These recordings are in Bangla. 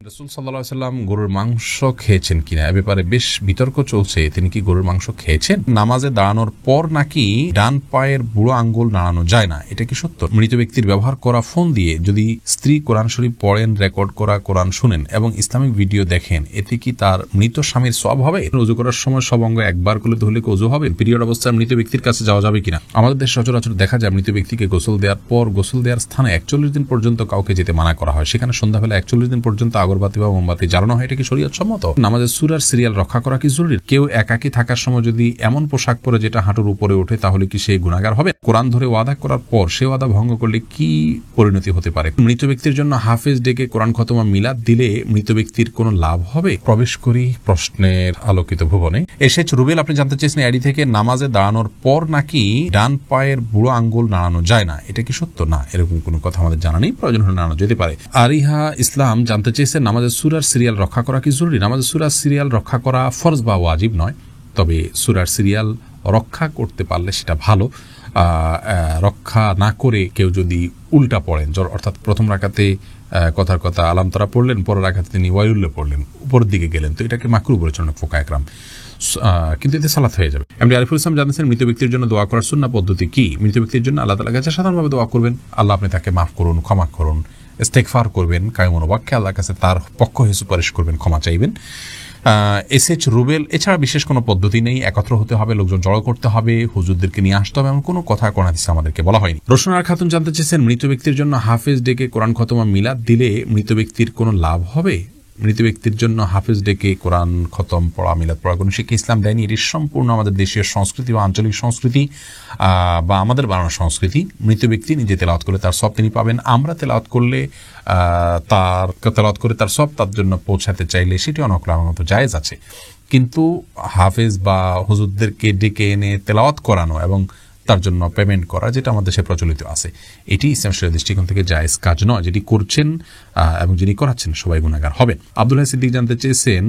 রাসূল সাল্লাল্লাহু আলাইহি ওয়াসাল্লাম গরুর মাংস খেয়েছেন কিনা এ ব্যাপারে বেশ বিতর্ক চলছে। তিনি কি গরুর মাংস খেয়েছেন? নামাজে দাঁড়ানোর পর নাকি ডান পায়ের বুড়ো আঙ্গুল নাড়ানো যায় না, এটা কি সত্য? মৃত ব্যক্তির ব্যবহার করা ফোন দিয়ে যদি স্ত্রী কোরআন শরীফ পড়েন, রেকর্ড করা কোরআন শুনেন এবং ইসলামিক ভিডিও দেখেন, এতে কি তার মৃত স্বামীর সওয়াব হবে? ওযু করার সময় সব অঙ্গ একবার করলে ধুলে কি ওযু হবে? পিরিয়ড অবস্থায় মৃত ব্যক্তির কাছে যাওয়া যাবে কিনা? আমাদের দেশে সচরাচর দেখা যায় মৃত ব্যক্তিকে গোসল দেওয়ার পর গোসল দেওয়ার স্থানে 41 দিন পর্যন্ত কাউকে যেতে মানা করা হয়। সেখানে সন্ধ্যাবেলা 41 দিন পর্যন্ত আগরবাতি বা মোমবাতি জ্বালানো হয়। এটা কি শরীয়ত সম্মত? নামাজের সূরার সিরিয়াল রক্ষা করা কি জরুরি? কেউ একাকী থাকার সময় যদি এমন পোশাক পরে যেটা হাঁটুর উপরে ওঠে, তাহলে কি সে গুনাহগার হবে? কোরআন ধরে ওয়াদা করার পর সে ওয়াদা ভঙ্গ করলে কি পরিণতি হতে পারে? মৃত ব্যক্তির জন্য হাফেজ ডেকে কোরআন খতমা মিলাদ দিলে মৃত ব্যক্তির কোনো লাভ হবে? প্রবেশ করি প্রশ্নের আলোকিত ভুবনে। এসেছ রুবেল, আপনি জানতে চেয়েছেন আইডি থেকে, নামাজে দাঁড়ানোর পর নাকি ডান পায়ের বুড়ো আঙ্গুল নাড়ানো যায় না, এটা কি সত্য? না, এরকম কোনো কথা আমাদের জানা নেই। প্রয়োজন হলে নাড়ানো যেতে পারে। আরিহা ইসলাম জানতে চেয়েছেন নামাজের সূরার সিরিয়াল রক্ষা করা কি জরুরি? নামাজের সূরার সিরিয়াল রক্ষা করা ফরজ বা ওয়াজিব নয়, তবে সূরার সিরিয়াল রক্ষা করতে পারলে সেটা ভালো। রক্ষা না করে কেউ যদি উল্টা পড়েন, অর্থাৎ প্রথম রাকাতে কথার কথা আলাম তারা পড়লেন, পরের রাকাতে তিনি ওয়াইউল্লাহ পড়লেন, উপরের দিকে গেলেন, তো এটাকে মাকরুহ বলেছেন ফুকাহা একরাম, কিন্তু এতে সালাত হয়ে যাবে। এমনি আরিফুল ইসলাম জানিয়েছেন মৃত ব্যক্তির জন্য দোয়া করার সুন্নাহ পদ্ধতি কি? মৃত ব্যক্তির জন্য আল্লাহ তাআলার কাছে সাধারণভাবে দোয়া করবেন, আল্লাহ আপনি তাকে মাফ করুন, ক্ষমা করুন, ইস্তেগফার করবেন, কায়মন ওয়াক্যে আল্লাহর কাছে তার পক্ষ হয়ে সুপারিশ করবেন, ক্ষমা চাইবেন। এসএচ রুবেল, এছাড়া বিশেষ কোনো পদ্ধতি নেই। একত্র হতে হবে, লোকজন জড়ো করতে হবে, হুজুরদেরকে নিয়ে আসতে হবে, এমন কোনো কথা কোরআন হাদিসে আমাদেরকে বলা হয়নি। রোশনার খাতুন জানতে চেয়েছেন মৃত ব্যক্তির জন্য হাফেজ ডেকে কোরআন খতমা মিলাদ দিলে মৃত ব্যক্তির কোনো লাভ হবে? মৃত ব্যক্তির জন্য হাফেজ ডেকে কোরআন খতম পড়া, মিলাদ পড়া কোনো শিক্ষা ইসলাম দেয়নি। এটি সম্পূর্ণ আমাদের দেশীয় সংস্কৃতি বা আঞ্চলিক সংস্কৃতি বা আমাদের বানানো সংস্কৃতি। মৃত ব্যক্তি নিজে তেলাওয়াত করলে তার সব তিনি পাবেন, আমরা তেলাওয়াত করলে তেলাওয়াত করে তার সব তার জন্য পৌঁছাতে চাইলে সেটি অনকলার মতো জায়েজ আছে। কিন্তু হাফেজ বা হুজুরদেরকে ডেকে এনে তেলাওয়াত করানো এবং তার জন্য পেমেন্ট করা, যেটা আমাদের দেশে প্রচলিত আছে, এটি ইসলাম শরীয়তের দৃষ্টিকোণ থেকে জায়েজ কাজ নয়। যেটি করছেন এবং যিনি করাচ্ছেন সবাই গুনাহগার হবেন। আব্দুল্লাহ সিদ্দিক জানতে চেয়েছেন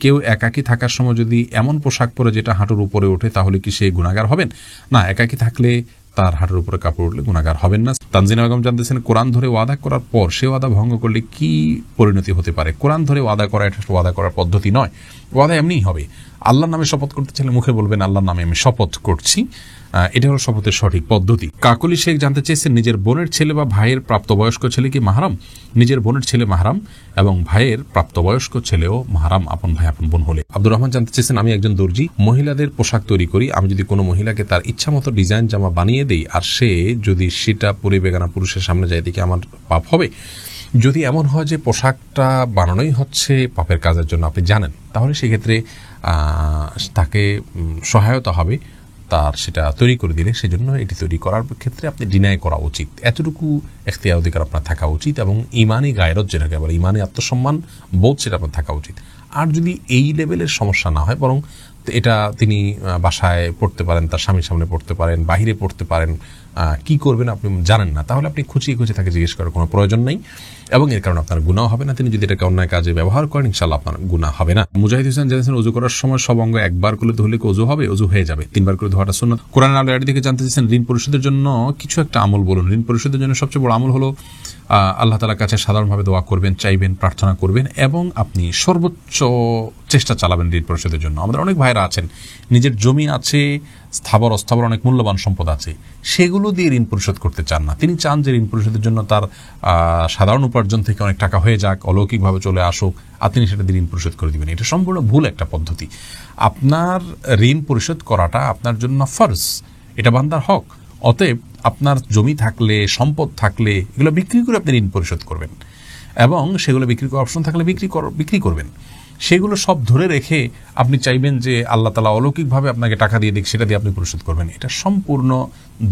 কেউ একাকী থাকার সময় যদি এমন পোশাক পরে যেটা হাঁটুর উপরে ওঠে, তাহলে কি সে গুনাহগার হবেন? না, একাকী থাকলে তার হাঁটুর উপরে কাপড় উঠলে গুনাহগার হবেন না। তানজিনা বেগম জানতেছেন কোরআন ধরে ওয়াদা করার পর সে ওয়াদা ভঙ্গ করলে কি পরিণতি হতে পারে? কোরআন ধরে ওয়াদা করা এটা ওয়াদা করার পদ্ধতি নয়, ওয়াদা এমনিই হবে। আল্লাহর নামে শপথ করতে চাইলে মুখে বলবেন আল্লাহর নামে আমি শপথ করছি, এটা হলো শপথের সঠিক পদ্ধতি। কাকলি শেখ জানতে চেয়েছেন নিজের বোনের ছেলে বা ভাইয়ের প্রাপ্তবয়স্ক ছেলে কি মাহরাম? নিজের বোনের ছেলে মাহরাম এবং ভাইয়ের প্রাপ্তবয়স্ক ছেলেও মাহরাম, আপন ভাই আপন বোন হলে। আব্দুর রহমান জানতে চেয়েছেন আমি একজন দর্জি, মহিলাদের পোশাক তৈরি করি, আমি যদি কোনো মহিলাকে তার ইচ্ছা মতো ডিজাইন জামা বানিয়ে দেই আর সে যদি সেটা পরে বেগানা পুরুষের সামনে যায়, দেখে আমার পাপ হবে? যদি এমন হয় যে পোশাকটা বানানোই হচ্ছে পাপের কাজের জন্য আপনি জানেন, তাহলে সেক্ষেত্রে তাকে সহায়তা হবে তার সেটা তৈরি করে দিলে। সেজন্য এটি তৈরি করার ক্ষেত্রে আপনি ডিনাই করা উচিত, এতটুকু এখতিয়ার অধিকার আপনার থাকা উচিত এবং ইমানি গায়রত যেটাকে বলে, ইমানি আত্মসম্মান বোধ, সেটা আপনার থাকা উচিত। আর যদি এই লেভেলের সমস্যা না হয়, বরং এটা তিনি বাসায় পড়তে পারেন, তার স্বামীর সামনে পড়তে পারেন, বাহিরে পড়তে পারেন, কি করবেন আপনি জানেন না, তাহলে আপনি খুঁচিয়ে খুঁচিয়ে তাকে জিজ্ঞেস করার কোনো প্রয়োজন নেই এবং এর কারণে আপনার গুনাহ হবে না। তিনি যদি এটাকে অন্যায় কাজে ব্যবহার করেন, ইনশাআল্লাহ আপনার গুনাহ হবে না। মুজাহিদ হোসেন জানিয়েছেন ওযু করার সময় সব অঙ্গ একবার করলে ধুলে কি ওযু হবে? ওযু হয়ে যাবে, 3 বার করে ধোয়াটা সুন্নাত। কোরআন আলো এর দিকে জানতে চেয়েছেন ঋণ পরিশোধের জন্য কিছু একটা আমল বলুন। ঋণ পরিশোধের জন্য সবচেয়ে বড় আমল হলো আল্লাহ তাআলার কাছে সাধারণভাবে দোয়া করবেন, চাইবেন, প্রার্থনা করবেন এবং আপনি সর্বোচ্চ চেষ্টা চালাবেন ঋণ পরিশোধের জন্য। আমাদের অনেক ভাইরা আছেন নিজের জমি আছে, স্থাবর অস্থাবর অনেক মূল্যবান সম্পদ আছে, সেগুলো দিয়ে ঋণ পরিশোধ করতে চান না। তিনি চান যে ঋণ পরিশোধের জন্য তার সাধারণ উপার্জন থেকে অনেক টাকা হয়ে যাক, অলৌকিকভাবে চলে আসুক, আর তিনি সেটা দিয়ে ঋণ পরিশোধ করে দিবেন। এটা সম্পূর্ণ ভুল একটা পদ্ধতি। আপনার ঋণ পরিশোধ করাটা আপনার জন্য ফরজ, এটা বান্দার হক। অতএব আপনার জমি থাকলে, সম্পদ থাকলে, এগুলো বিক্রি করে আপনি ঋণ পরিশোধ করবেন এবং সেগুলো বিক্রি করার অপশন থাকলে বিক্রি করবেন। সেগুলো সব ধরে রেখে আপনি চাইবেন যে আল্লাহ তাআলা অলৌকিকভাবে আপনাকে টাকা দিয়ে দিক, সেটা দিয়ে আপনি পরিশোধ করবেন। এটা সম্পূর্ণ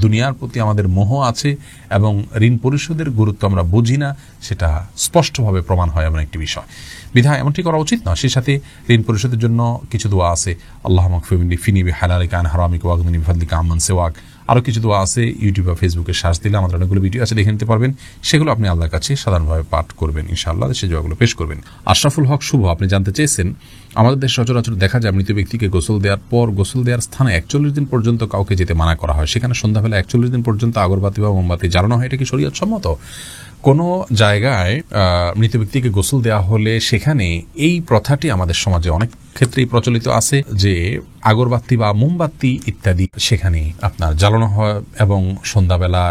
দুনিয়ার প্রতি আমাদের মোহ আছে এবং ঋণ পরিশোধের গুরুত্ব আমরা বুঝি না, সেটা স্পষ্টভাবে প্রমাণ হয় এমন একটি বিষয়। বিধায় এমনটি করা উচিত না। সেই সাথে ঋণ পরিশোধের জন্য কিছু দোয়া আছে, আল্লাহুম্মা কফিনি ফিনি বিহালালিকা আন হারামিকা ওয়াগনিনি বিফাদলিকা আম্মান সিওয়াক। আরও কিছু দোয়া আছে, ইউটিউব বা ফেসবুকে সার্চ দিলে আমাদের অনেকগুলো ভিডিও আছে, দেখে নিতে পারবেন। সেগুলো আপনি আল্লাহর কাছে সাধারণভাবে পাঠ করবেন, ইনশাআল্লাহ সেই দোয়াগুলো পেশ করবেন। আশরাফুল হক শুভ, আপনি জানতে চেয়েছেন আমাদের দেশে সচরাচর দেখা যায় মৃত ব্যক্তিকে গোসল দেওয়ার পর গোসল দেওয়ার স্থানে 41 দিন পর্যন্ত কাউকে যেতে মানা করা হয়। সেখানে সন্ধ্যাবেলা 41 দিন পর্যন্ত আগরবাতি বা মোমবাতি জ্বালানো হয়। এটা কি শরীয়ত সম্মত? কোনো জায়গায় মৃত ব্যক্তিকে গোসল দেওয়া হলে সেখানে এই প্রথাটি আমাদের সমাজে অনেক ক্ষেত্রেই প্রচলিত আছে যে আগরবাতি বা মোমবাতি ইত্যাদি সেখানে আপনার জ্বালানো হয় এবং সন্ধ্যাবেলা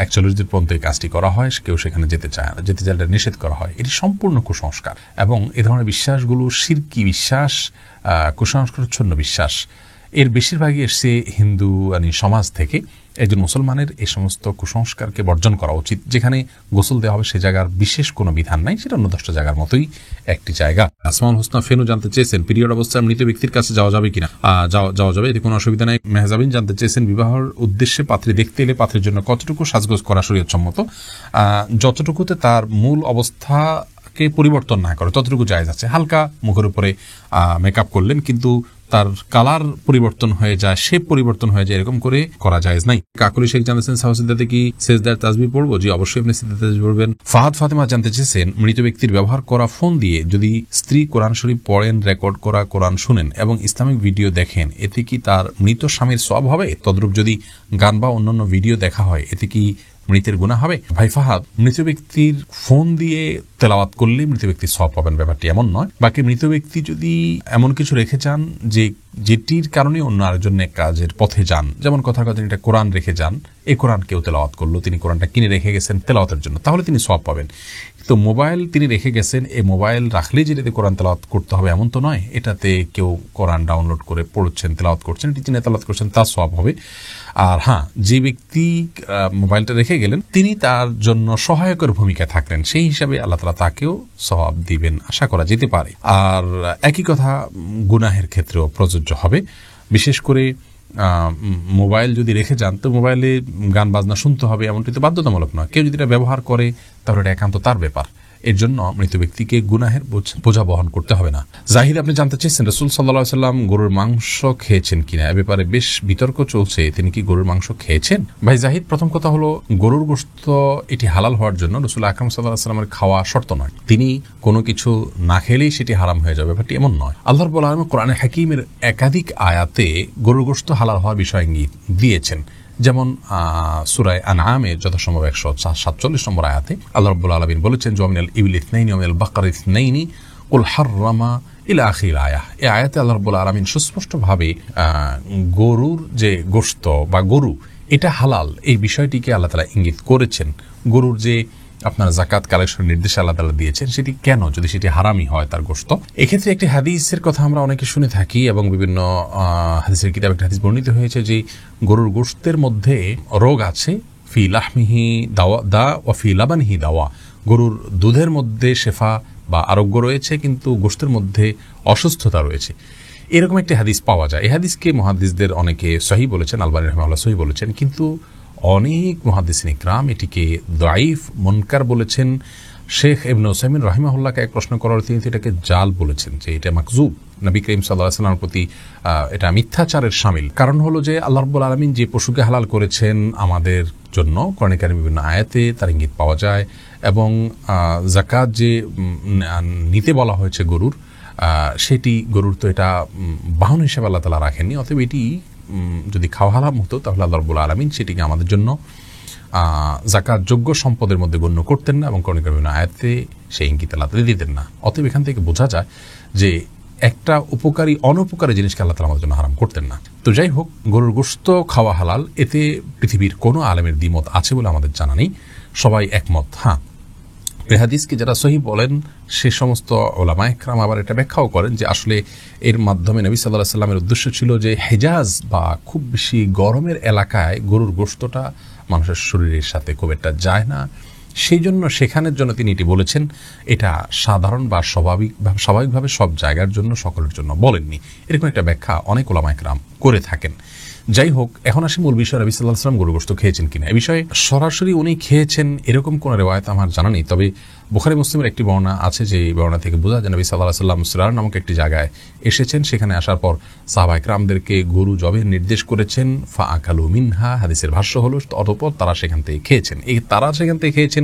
41 দিন পর্যন্ত এই কাজটি করা হয়, কেউ সেখানে যেতে চায় না, যেতে চাইলে নিষেধ করা হয়। এটি সম্পূর্ণ কুসংস্কার এবং এ ধরনের বিশ্বাসগুলো শিরকি বিশ্বাস, কুসংস্কারচ্ছন্ন বিশ্বাস। এর বেশিরভাগই এসছে হিন্দু সমাজ থেকে। একজন মুসলমানের এই সমস্ত কুসংস্কারকে বর্জন করা উচিত। যেখানে গোসল দেওয়া হবে সে জায়গার বিশেষ কোনো বিধান নাই, সেটা অন্য 10টা জায়গার মতোই একটি জায়গা। আসমাউল হোসনা ফেনু জানতে চেয়েছেন পিরিয়ড অবস্থায় মৃত ব্যক্তির কাছে যাওয়া যাবে কিনা। যাওয়া যাবে, এতে কোনো অসুবিধা নাই। মেহজাবিন জানতে চেয়েছেন বিবাহের উদ্দেশ্যে পাত্রী দেখতে এলে পাত্রীর জন্য কতটুকু সাজগোজ করা শরীয়তসম্মত। যতটুকুতে তার মূল অবস্থাকে পরিবর্তন না করে ততটুকু জায়েজ আছে। হালকা মুখের উপরে মেকআপ করলেন কিন্তু তার কালার পরিবর্তন হয়ে যায়, শেপ পরিবর্তন হয়ে যায়, এরকম করে করা জায়েজ নাই। কাকুলি শেখ জানতেছেন সাহসিদাতে কি সেজদার তাসবিহ পড়বো? জি, অবশ্যই আপনি সেজদার তাসবিহ পড়বেন। ফাহাদ ফাতেমা জানতে চেয়েছেন মৃত ব্যক্তির ব্যবহার করা ফোন দিয়ে যদি স্ত্রী কোরআন শরীফ পড়েন, রেকর্ড করা কোরআন শুনেন এবং ইসলামিক ভিডিও দেখেন, এতে কি তার মৃত স্বামীর সওয়াব হবে? তদ্রূপ যদি গান বা অন্যান্য ভিডিও দেখা হয়, এতে কি মৃতের গুনাহ হবে? ভাই ফাহাদ, মৃত ব্যক্তির ফোন দিয়ে তেলাওয়াত করলে মৃত ব্যক্তির সওয়াব পাবেন, ব্যাপারটি এমন নয়। বাকি মৃত ব্যক্তি যদি এমন কিছু রেখে যান যেটির কারণে অন্য আরেকজন নেক কাজের পথে যান, যেমন কথার কথা তিনি একটা কোরআন রেখে যান, এই কোরআন কেউ তেলাওয়াত করলো, তিনি কোরআনটা কিনে রেখে গেছেন তেলাওয়াতের জন্য, তাহলে তিনি সওয়াব পাবেন। তো মোবাইল তিনি রেখে গেছেন, এই মোবাইল রাখলেই যেটাতে কোরআন তেলাওয়াত করতে হবে এমন তো নয়। এটাতে কেউ কোরআন ডাউনলোড করে পড়ছেন, তেলাওয়াত করছেন, এটি তিনি তেলাওয়াত করছেন, তার সওয়াব হবে। আর হ্যাঁ, যে ব্যক্তি মোবাইলটা রেখে গেলেন তিনি তার জন্য সহায়কের ভূমিকা থাকলেন, সেই হিসাবে আল্লাহ তাআলা তাকেও সওয়াব দিবেন, আশা করা যেতে পারে। আর একই কথা গুনাহের ক্ষেত্রেও প্রযোজ্য হবে। বিশেষ করে মোবাইল যদি রেখে যান তো মোবাইলে গান বাজনা শুনতে হবে এমনটি তো বাধ্যতামূলক নয়। কেউ যদি এটা ব্যবহার করে তাহলে এটা একান্ত তার ব্যাপার। এর জন্য মৃত ব্যক্তিকে গুনাহের বোঝা বহন করতে হবে না। জাহিদ আপনি জানতে চেয়েছেন রাসূল সাল্লাল্লাহু আলাইহি ওয়াসাল্লাম গরুর মাংস খেয়েছেন কিনা, এ ব্যাপারে বেশ বিতর্ক চলছে, তিনি কি গরুর মাংস খেয়েছেন? ভাই জাহিদ, প্রথম কথা হলো গরুর গোশত এটি হালাল হওয়ার জন্য রাসূল আকরাম সাল্লাল্লাহু আলাইহি ওয়াসাল্লামের খাওয়া শর্ত নয়। তিনি কোনো কিছু না খেলেই সেটি হারাম হয়ে যাবে, ব্যাপারটি এমন নয়। আল্লাহ রাব্বুল আলামিন কোরআনে হাকীমের একাধিক আয়াতে গরুর গোশত হালাল হওয়ার বিষয়ে ইঙ্গিত দিয়েছেন। যেমন সূরা আনআমের যথাসম্ভব 147 নম্বর আয়াতে আল্লাহ রাব্বুল আলামিন বলেছেন যে মিনাল ইবলি ইসনাইনি ওয়া মিনাল বাকারি ইসনাইনি কুল হাররামা ইলা আখির আয়াহ। এই আয়াতে আল্লাহ রাব্বুল আলামিন সুস্পষ্টভাবে গরুর যে গোশত বা গরু এটা হালাল এই বিষয়টিকে আল্লাহ তাআলা ইঙ্গিত করেছেন। গরুর যে আপনার জাকাত কালেকশনের নির্দেশ আল্লাহ তাআলা দিয়েছেন, সেটি কেন যদি সেটি হারামই হয় তার গোশত। এক্ষেত্রে একটি হাদিসের কথা আমরা অনেকে শুনে থাকি এবং বিভিন্ন হাদিসের কিতাবে একটা হাদিস বর্ণিত হয়েছে যে গরুর গোশতের মধ্যে রোগ আছে, ফি লাহমিহি দা ওয়া ফি লাবানিহি দাওয়া। গরুর দুধের মধ্যে শেফা বা আরোগ্য রয়েছে কিন্তু গোশতের মধ্যে অসুস্থতা রয়েছে, এরকম একটি হাদিস পাওয়া যায়। এই হাদিসকে মুহাদ্দিসদের অনেকে সহিহ বলেছেন, আলবানী রাহিমাহুল্লাহ সহিহ বলেছেন, কিন্তু অনেক মুহাদ্দিসিন ইকরাম এটিকে দাঈফ মুনকার বলেছেন। শেখ ইবনে উসাইমিন রাহিমাহুল্লাহকে এক প্রশ্ন করার তিনি এটাকে জাল বলেছেন, যে এটা মাকজুব, নবী করিম সাল্লাল্লাহু আলাইহি ওয়াসাল্লামের প্রতি এটা মিথ্যাচারের শামিল। কারণ হলো যে আল্লাহ রাব্বুল আলামিন যে পশুকে হালাল করেছেন আমাদের জন্য কোরআনে কারিমে বিভিন্ন আয়াতে তার ইঙ্গিত পাওয়া যায় এবং যাকাত যে নিতে বলা হয়েছে গরুর, সেটি গরুর তো এটা বাহন হিসেবে আল্লাহ তাআলা রাখেননি। অতএব এটি যদি খাওয়া হারাম হতো তাহলে আল্লাহ রাব্বুল আলামিন সেটিকে আমাদের জন্য যাকাত যোগ্য সম্পদের মধ্যে গণ্য করতেন না এবং কোরআনে কারিমে আয়াতে সেই ইঙ্গিত আল্লাহ তাআলা দিতেন না। অতএব এখান থেকে বোঝা যায় যে একটা উপকারী অনুপকারী জিনিসকে আল্লাহ তাআলা আমাদের জন্য হারাম করতেন না। তো যাই হোক, গরুর গোশত খাওয়া হালাল, এতে পৃথিবীর কোনো আলেমের দ্বিমত আছে বলে আমাদের জানা নেই, সবাই একমত। হ্যাঁ, এই হাদিসকে যারা সহিহ বলেন সে সমস্ত উলামায়ে কেরাম আবার এটা ব্যাখ্যাও করেন যে আসলে এর মাধ্যমে নবী সাল্লাল্লাহু আলাইহি ওয়াসাল্লামের উদ্দেশ্য ছিল যে হেজাজ বা খুব বেশি গরমের এলাকায় গরুর গোশতটা মানুষের শরীরের সাথে খুব একটা যায় না, সেই জন্য সেখানের জন্য তিনি এটি বলেছেন। এটা সাধারণ বা স্বাভাবিকভাবে সব জায়গার জন্য সকলের জন্য বলেননি, এরকম একটা ব্যাখ্যা অনেক উলামায়ে কেরাম করে থাকেন। যাই হোক, এখন আসি মূল বিষয়, নবী সাল্লাল্লাহু আলাইহি ওয়াসাল্লাম গরুর গোশত খেয়েছেন কিনা। এই বিষয়ে সরাসরি উনি খেয়েছেন এরকম কোন রিওয়ায়াত আমার জানা নেই, তবে বুখারী মুসলিমের একটি বর্ণনা আছে, যে এই বর্ণনা থেকে বোঝা যায় নবী সাল্লাল্লাহু আলাইহি ওয়াসাল্লাম সিরার নামক একটি জায়গায় এসেছেন। সেখানে আসার পর সাহাবায়ে কেরামদেরকে গরু জবের নির্দেশ করেছেন। ফা আকালু মিনহা, হাদিসের ভাষ্য হলো অতঃপর তারা সেখান থেকে খেয়েছেন। তারা সেখান থেকে খেয়েছেন,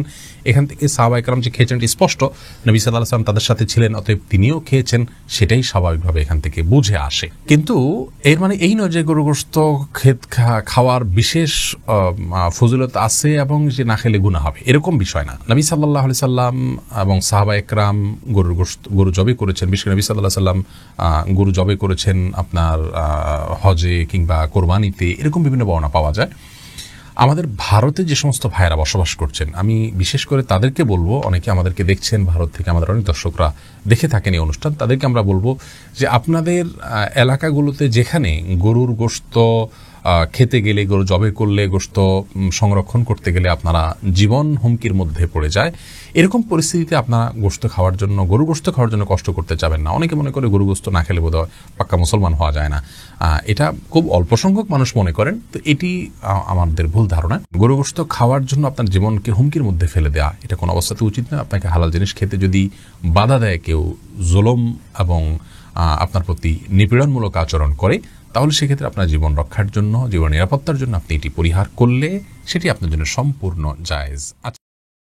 এখান থেকে সাহাবায়ে কেরাম যে খেয়েছেন এটি স্পষ্ট। নবী সাল্লাল্লাহু আলাইহি ওয়াসাল্লাম তাদের সাথে ছিলেন, অতএব তিনিও খেয়েছেন, সেটাই স্বাভাবিকভাবে এখান থেকে বুঝে আসে। কিন্তু এর মানে এই নয় যে গরু গোশত খাওয়ার বিশেষ ফজিলত আছে এবং যে না খেলে গুনাহ হবে, এরকম বিষয় না। নবী সাল্লাল্লাহু আলাইহি সাল্লাম এবং সাহাবায়ে কেরাম গরু জবে করেছেন। বিশেষ করে নবী সাল্লাল্লাহু আলাইহি সাল্লাম গরু জবে করেছেন আপনার হজে কিংবা কোরবানিতে, এরকম বিভিন্ন বর্ণনা পাওয়া যায়। আমাদের ভারতে যে সমস্ত ভাইয়েরা বসবাস করছেন, আমি বিশেষ করে তাদেরকে বলবো, অনেকে আমাদেরকে দেখছেন ভারত থেকে, আমাদের অনেক দর্শকরা দেখে থাকেন এই অনুষ্ঠান, তাদেরকে আমরা বলবো যে আপনাদের এলাকাগুলোতে যেখানে গরুর গোশত খেতে গেলে, গরু জবে করলে, গোশত সংরক্ষণ করতে গেলে আপনারা জীবন হুমকির মধ্যে পড়ে যায়, এরকম পরিস্থিতিতে আপনারা গোশত খাওয়ার জন্য, গরু গোশত খাওয়ার জন্য কষ্ট করতে যাবেন না। অনেকে মনে করে গরু গোশত না খেলে বোধহয় পাক্কা মুসলমান হওয়া যায় না, এটা খুব অল্প সংখ্যক মানুষ মনে করেন। তো এটি আমাদের ভুল ধারণা। গরু গোশত খাওয়ার জন্য আপনার জীবনকে হুমকির মধ্যে ফেলে দেওয়া এটা কোনো অবস্থাতে উচিত নয়। আপনাকে হালাল জিনিস খেতে যদি বাধা দেয় কেউ, জুলুম এবং আপনার প্রতি নিপীড়নমূলক আচরণ করে, তাহলে সেক্ষেত্রে আপনার জীবন রক্ষার জন্য, জীবন নিরাপত্তার জন্য আপনি এটি পরিহার করলে সেটি আপনার জন্য সম্পূর্ণ জায়েজ।